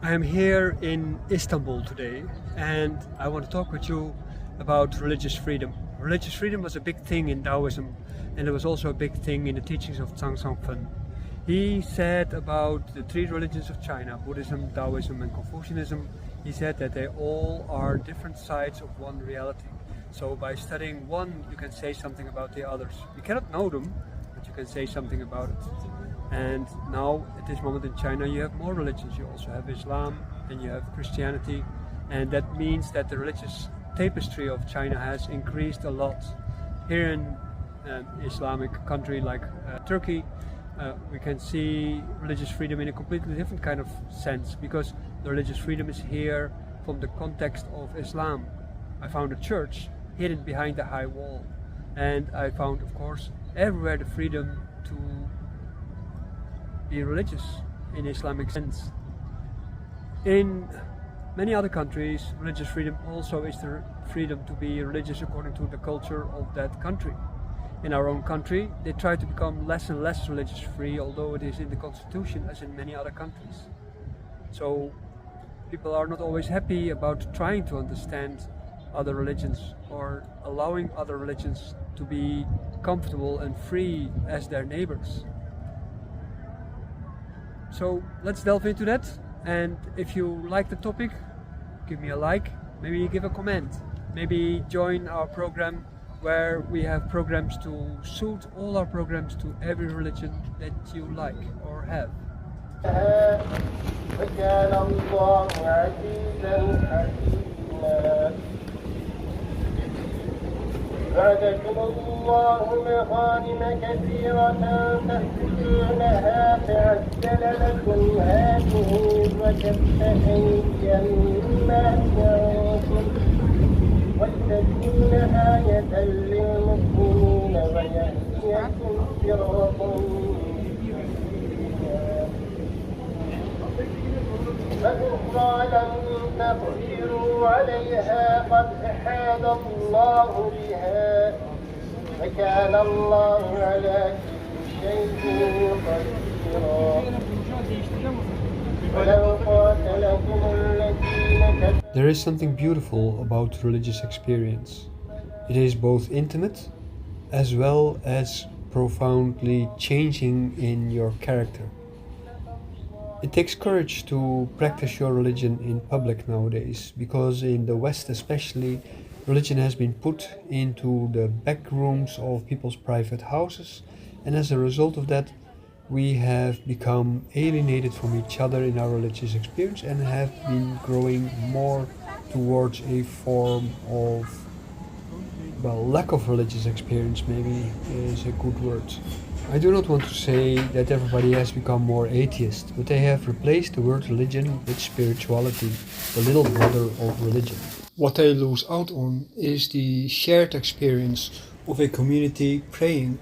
I am here in Istanbul today, and I want to talk with you about religious freedom. Religious freedom was a big thing in Taoism, and it was also a big thing in the teachings of Zhang Songfen. He said about the three religions of China, Buddhism, Taoism and Confucianism, he said that they all are different sides of one reality. So by studying one, you can say something about the others. You cannot know them, but you can say something about it. And now, at this moment in China, you have more religions. You also have Islam and you have Christianity. And that means that the religious tapestry of China has increased a lot. Here in an Islamic country like Turkey, we can see religious freedom in a completely different kind of sense, because the religious freedom is here from the context of Islam. I found a church hidden behind a high wall. And I found, of course, everywhere the freedom to be religious in Islamic sense. In many other countries, religious freedom also is the freedom to be religious according to the culture of that country. In our own country, they try to become less and less religious free, although it is in the constitution as in many other countries. So people are not always happy about trying to understand other religions or allowing other religions to be comfortable and free as their neighbors. So let's delve into that, and if you like the topic, give me a like, maybe give a comment, maybe join our program where we have programs to suit all our programs to every religion that you like or have. زادكم الله مغانم كثيرة تأخذونها فعجل لكم هذه وتبتغي جنات وتكون آية للمؤمنين ويهديكم صراطا فأخرى لم تقدروا عليها قد أحاط الله بها وكان الله على كل شيء قديرا ولو قاتلكم الذين There is something beautiful about religious experience. It is both intimate as well as profoundly changing in your character. It takes courage to practice your religion in public nowadays, because in the West especially, religion has been put into the back rooms of people's private houses, and as a result of that, we have become alienated from each other in our religious experience and have been growing more towards a form of, well, lack of religious experience maybe is a good word. I do not want to say that everybody has become more atheist, but they have replaced the word religion with spirituality, the little brother of religion. What they lose out on is the shared experience of a community praying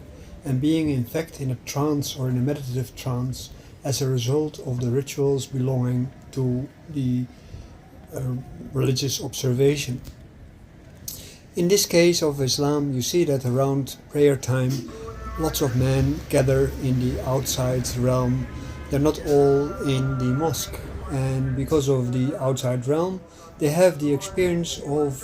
and being in fact in a trance or in a meditative trance as a result of the rituals belonging to the religious observation. In this case of Islam, you see that around prayer time, lots of men gather in the outside realm. They're not all in the mosque, and because of the outside realm, they have the experience of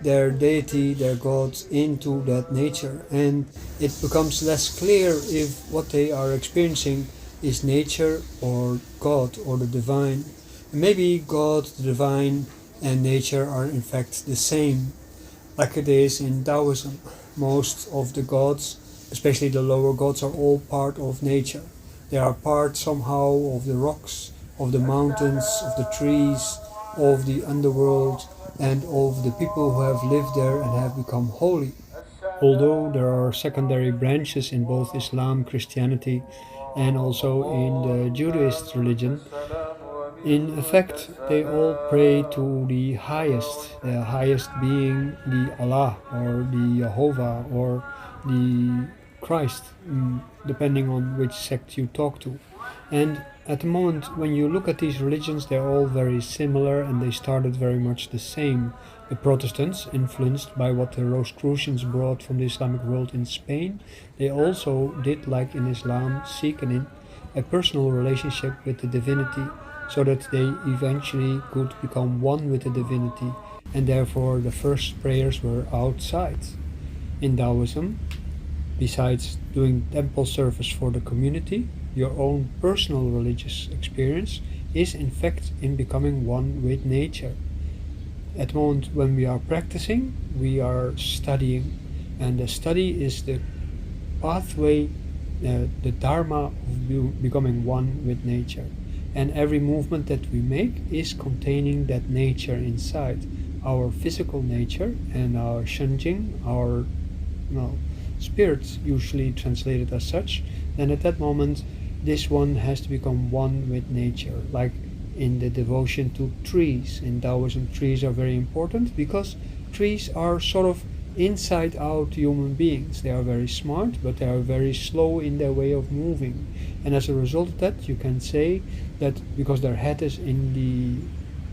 their deity, their God, into that nature, and it becomes less clear if what they are experiencing is nature or God or the divine. Maybe God, the divine, and nature are in fact the same, like it is in Taoism. Most of the gods, especially the lower gods, are all part of nature. They are part somehow of the rocks, of the mountains, of the trees, of the underworld, and of the people who have lived there and have become holy. Although there are secondary branches in both Islam, Christianity, and also in the Judaist religion, in effect they all pray to the highest being the Allah or the Jehovah or the Christ, depending on which sect you talk to. And at the moment, when you look at these religions, they're all very similar and they started very much the same. The Protestants, influenced by what the Rosicrucians brought from the Islamic world in Spain, they also did, like in Islam, seek a personal relationship with the divinity so that they eventually could become one with the divinity, and therefore the first prayers were outside. In Taoism, besides doing temple service for the community, your own personal religious experience is in fact in becoming one with nature. At the moment when we are practicing, we are studying, and the study is the pathway, the dharma of becoming one with nature. And every movement that we make is containing that nature inside our physical nature and our shenjing, our well, spirit, usually translated as such. Then at that moment, this one has to become one with nature, like in the devotion to trees. In Taoism, trees are very important because trees are sort of inside out human beings. They are very smart, but they are very slow in their way of moving. And as a result of that, you can say that because their head is in the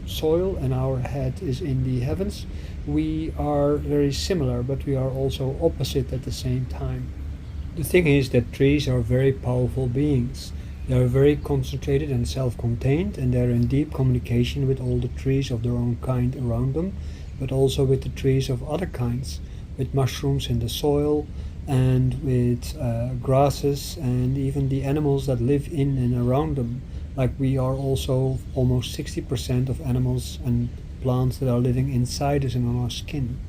soil and our head is in the heavens, we are very similar, but we are also opposite at the same time. The thing is that trees are very powerful beings. They are very concentrated and self contained, and they're in deep communication with all the trees of their own kind around them, but also with the trees of other kinds, with mushrooms in the soil, and with grasses, and even the animals that live in and around them. Like we are also almost 60% of animals and plants that are living inside us and on our skin.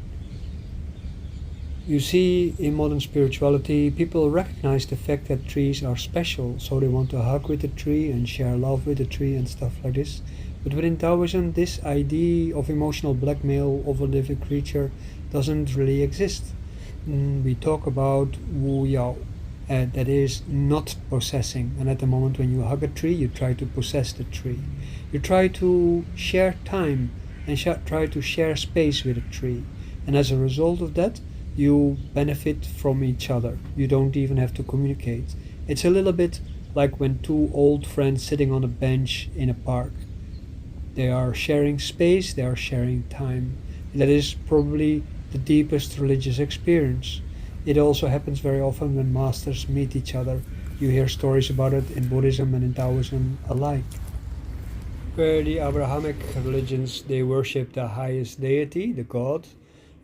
You see, in modern spirituality, people recognize the fact that trees are special, so they want to hug with the tree and share love with the tree and stuff like this. But within Taoism, this idea of emotional blackmail of a living creature doesn't really exist. We talk about Wu Yao, that is not possessing. And at the moment when you hug a tree, you try to possess the tree. You try to share time and try to share space with a tree. And as a result of that, you benefit from each other. You don't even have to communicate. It's a little bit like when two old friends sitting on a bench in a park. They are sharing space, they are sharing time. That is probably the deepest religious experience. It also happens very often when masters meet each other. You hear stories about it in Buddhism and in Taoism alike. Where the Abrahamic religions, they worship the highest deity, the God.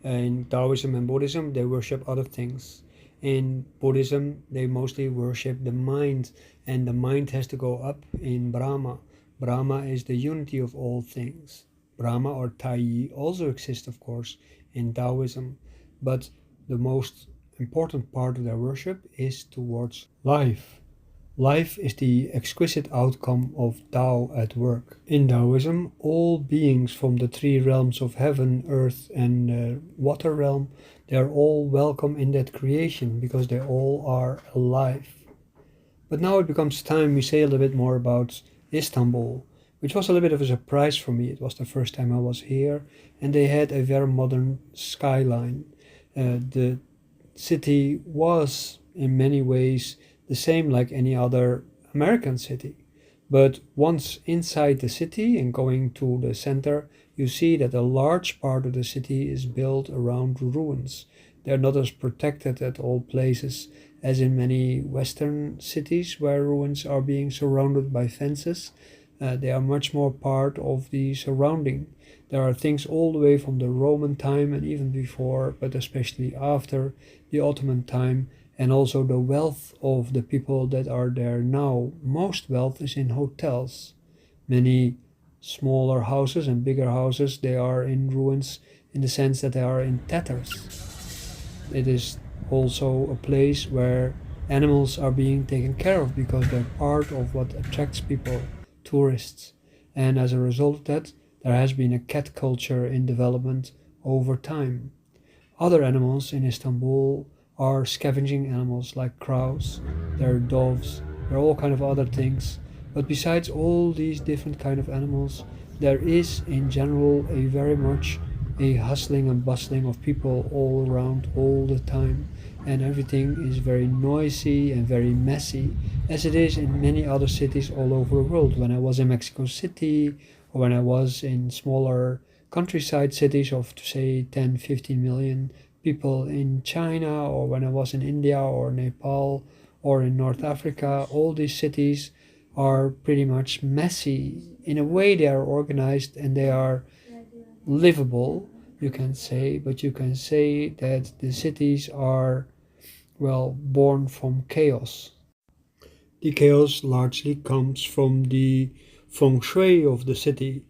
In Taoism and Buddhism, they worship other things. In Buddhism, they mostly worship the mind, and the mind has to go up in Brahma. Brahma is the unity of all things. Brahma or Tai also exists, of course, in Taoism, but the most important part of their worship is towards life. Life is the exquisite outcome of Tao at work. In Taoism, all beings from the three realms of heaven, earth, and water realm, they are all welcome in that creation because they all are alive. But now it becomes time we say a little bit more about Istanbul, which was a little bit of a surprise for me. It was the first time I was here, and they had a very modern skyline. The city was, in many ways, the same like any other American city. But once inside the city and going to the center, you see that a large part of the city is built around ruins. They're not as protected at all places as in many Western cities where ruins are being surrounded by fences. They are much more part of the surrounding. There are things all the way from the Roman time and even before, but especially after the Ottoman time, and also the wealth of the people that are there now. Most wealth is in hotels. Many smaller houses and bigger houses, they are in ruins in the sense that they are in tatters. It is also a place where animals are being taken care of because they're part of what attracts people, tourists. And as a result of that, there has been a cat culture in development over time. Other animals in Istanbul are scavenging animals like crows, there are doves, there are all kind of other things. But besides all these different kind of animals, there is in general a very much a hustling and bustling of people all around all the time, and everything is very noisy and very messy, as it is in many other cities all over the world. When I was in Mexico City, or when I was in smaller countryside cities of say 10, 15 million people in China, or when I was in India or Nepal or in North Africa, all these cities are pretty much messy. In a way, they are organized and they are livable, you can say, but you can say that the cities are, well, born from chaos. The chaos largely comes from the feng shui of the city.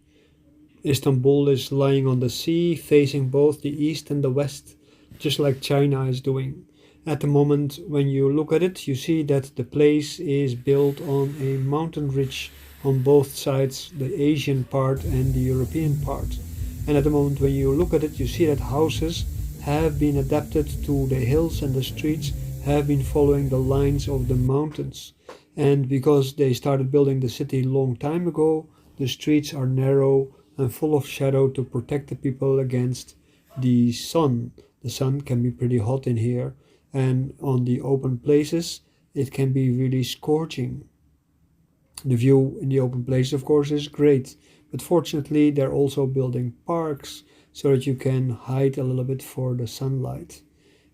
Istanbul is lying on the sea, facing both the east and the west, just like China is doing. At the moment, when you look at it, you see that the place is built on a mountain ridge on both sides, the Asian part and the European part. And at the moment, when you look at it, you see that houses have been adapted to the hills and the streets have been following the lines of the mountains. And because they started building the city long time ago, the streets are narrow and full of shadow to protect the people against the sun. The sun can be pretty hot in here, and on the open places, it can be really scorching. The view in the open place, of course, is great, but fortunately, they're also building parks so that you can hide a little bit for the sunlight.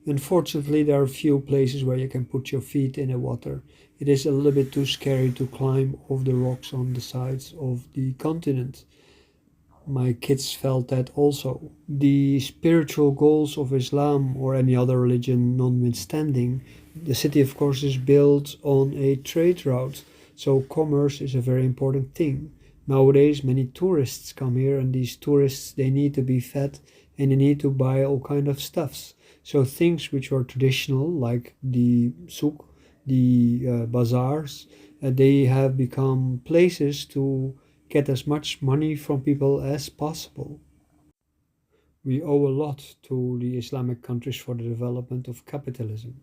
Unfortunately, there are few places where you can put your feet in the water. It is a little bit too scary to climb off the rocks on the sides of the continent. My kids felt that also. The spiritual goals of Islam or any other religion notwithstanding, the city, of course, is built on a trade route, so commerce is a very important thing. Nowadays, many tourists come here, and these tourists they need to be fed and they need to buy all kind of stuffs. So things which are traditional, like the souk, the bazaars, they have become places to get as much money from people as possible. We owe a lot to the Islamic countries for the development of capitalism.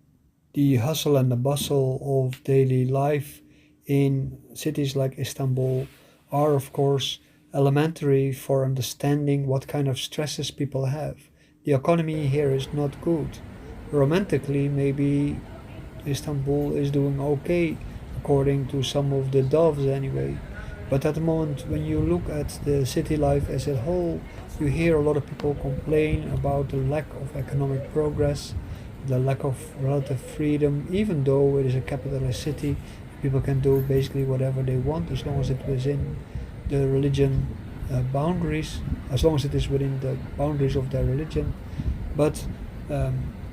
The hustle and the bustle of daily life in cities like Istanbul are, of course, elementary for understanding what kind of stresses people have. The economy here is not good. Romantically, maybe Istanbul is doing okay, according to some of the doves anyway. But at the moment, when you look at the city life as a whole, you hear a lot of people complain about the lack of economic progress, the lack of relative freedom, even though it is a capitalist city. People can do basically whatever they want as long as it within the religion boundaries, as long as it is within the boundaries of their religion. But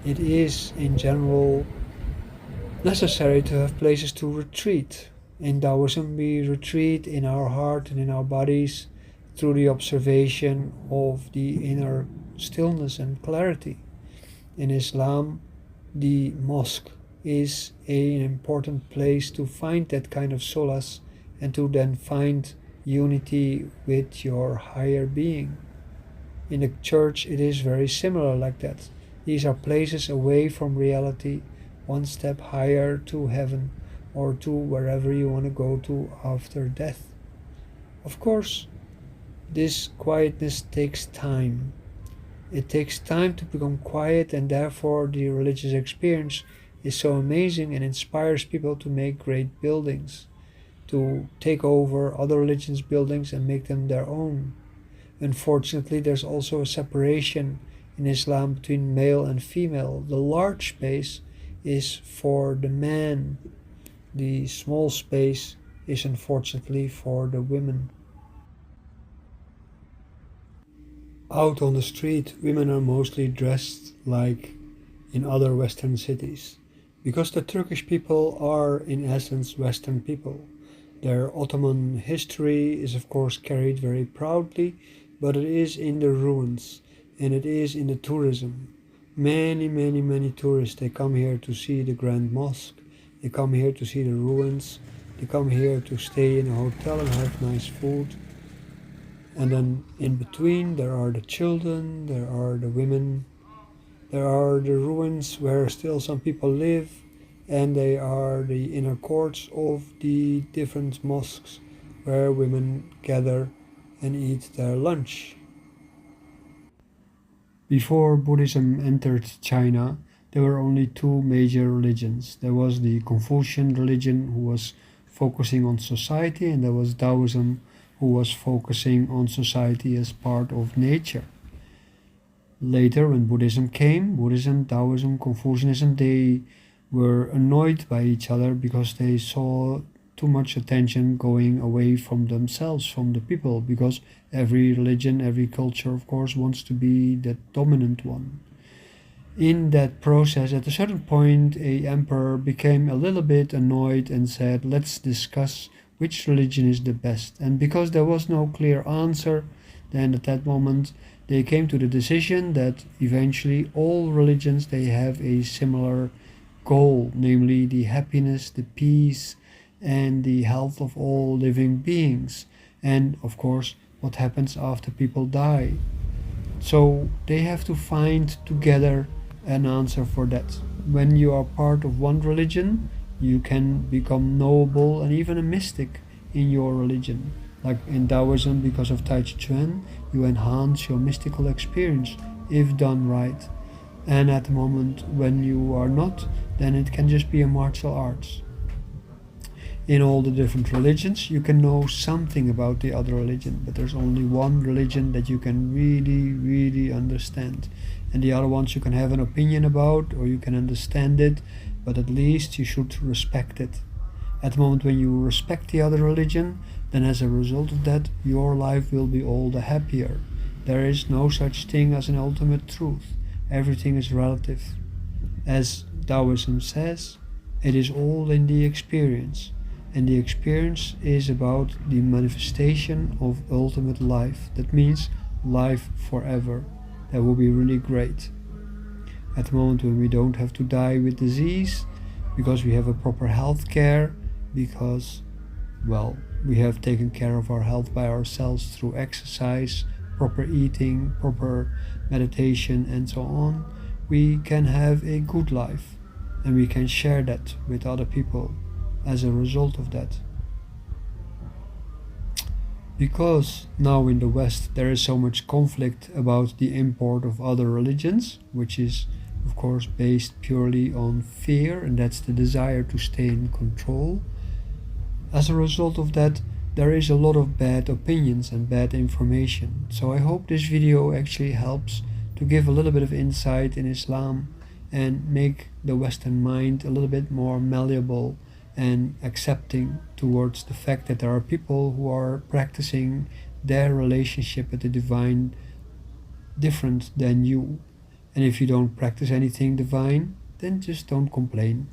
it is in general necessary to have places to retreat. In Taoism, we retreat in our heart and in our bodies through the observation of the inner stillness and clarity. In Islam, the mosque is an important place to find that kind of solace and to then find unity with your higher being. In the church, it is very similar like that. These are places away from reality, one step higher to heaven or to wherever you want to go to after death. Of course, this quietness takes time. It takes time to become quiet, and therefore the religious experience is so amazing and inspires people to make great buildings, to take over other religions' buildings and make them their own. Unfortunately, there's also a separation in Islam between male and female. The large space is for the man, the small space is unfortunately for the women. Out on the street, women are mostly dressed like in other Western cities, because the Turkish people are, in essence, Western people. Their Ottoman history is, of course, carried very proudly, but it is in the ruins and it is in the tourism. Many tourists they come here to see the Grand Mosque, they come here to see the ruins, they come here to stay in a hotel and have nice food. And then in between, there are the children, there are the women, there are the ruins where still some people live, and they are the inner courts of the different mosques where women gather and eat their lunch. Before Buddhism entered China, there were only two major religions. There was the Confucian religion, who was focusing on society, and there was Taoism, who was focusing on society as part of nature. Later, when Buddhism came, Buddhism, Taoism, Confucianism, they were annoyed by each other because they saw too much attention going away from themselves, from the people, because every religion, every culture, of course, wants to be the dominant one. In that process, at a certain point, a emperor became a little bit annoyed and said, let's discuss which religion is the best. And because there was no clear answer, then at that moment they came to the decision that eventually all religions, they have a similar goal, namely the happiness, the peace, and the health of all living beings. And of course, what happens after people die. So they have to find together an answer for that. When you are part of one religion, you can become knowable and even a mystic in your religion. Like in Taoism, because of Tai Chi Chuan, you enhance your mystical experience if done right. And at the moment when you are not, then it can just be a martial arts. In all the different religions, you can know something about the other religion, but there's only one religion that you can really understand. And the other ones you can have an opinion about, or you can understand it, but at least you should respect it. At the moment when you respect the other religion, then as a result of that, your life will be all the happier. There is no such thing as an ultimate truth. Everything is relative. As Taoism says, it is all in the experience. And the experience is about the manifestation of ultimate life. That means life forever. That will be really great. At the moment when we don't have to die with disease, because we have a proper health care, because, well, we have taken care of our health by ourselves through exercise, proper eating, proper meditation, and so on, we can have a good life. And we can share that with other people as a result of that. Because now in the West there is so much conflict about the import of other religions, which is of course based purely on fear, and that's the desire to stay in control. As a result of that, there is a lot of bad opinions and bad information. So I hope this video actually helps to give a little bit of insight in Islam and make the Western mind a little bit more malleable and accepting towards the fact that there are people who are practicing their relationship with the divine different than you. And if you don't practice anything divine, then just don't complain.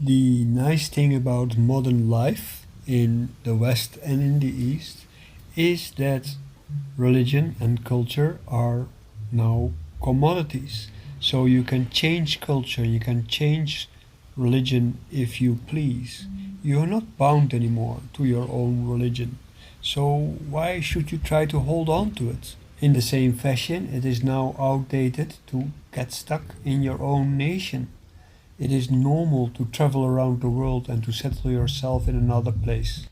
The nice thing about modern life in the West and in the East is that religion and culture are now commodities. So you can change culture, you can change religion if you please. You are not bound anymore to your own religion. So why should you try to hold on to it? In the same fashion, it is now outdated to get stuck in your own nation. It is normal to travel around the world and to settle yourself in another place.